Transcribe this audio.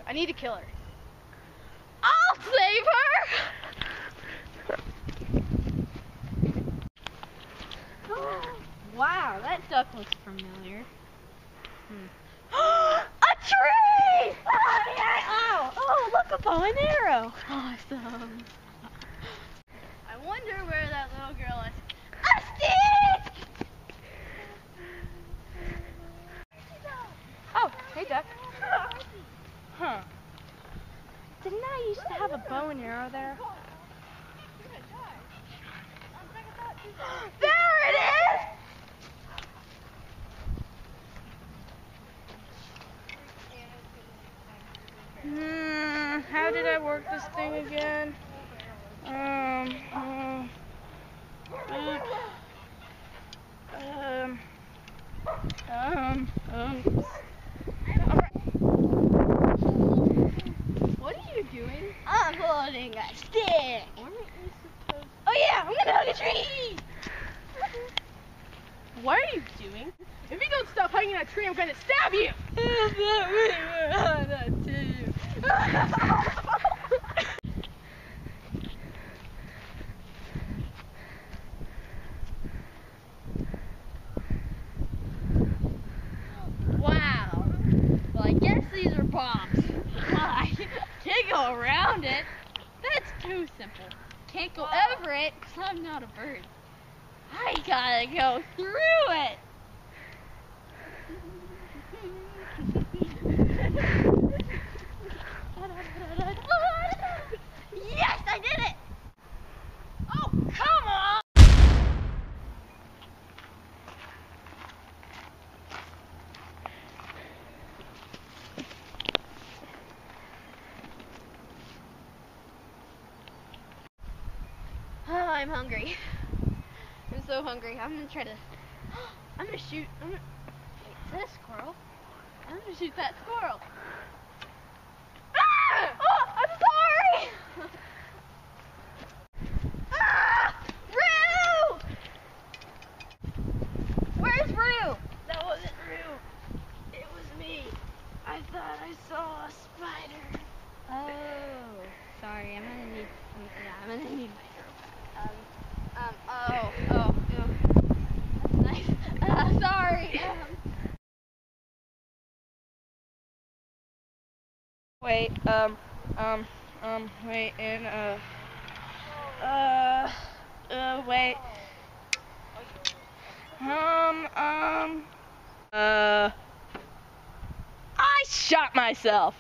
I need to kill her. I'll save her! Wow, that duck looks familiar. A tree! Oh, yeah. Oh, look, a bow and arrow. Awesome. I wonder where that little girl is. A stick! Oh, hey duck. Huh. Didn't I used to have a bow and arrow there? There it is! How did I work this thing again? What are you doing? I'm holding a stick. Weren't you supposed Oh yeah, I'm gonna hug a tree! What are you doing? If you don't stop hugging that tree, I'm gonna stab you! Wow. Well, I guess these are bombs. I can't go around it. That's too simple. Can't go over it because I'm not a bird. I gotta go through it. Yes, I did it. Oh, come on. Oh, I'm hungry. I'm so hungry. I'm gonna try to. I'm gonna shoot. Wait, is that a squirrel? I'm gonna shoot that squirrel. Ah! Oh, I'm sorry! Ah! Rue! Where's Rue? That wasn't Rue. It was me. I thought I saw a spider. Oh, sorry. I'm gonna need my hero. That's nice. Sorry. Wait, wait, wait. I shot myself.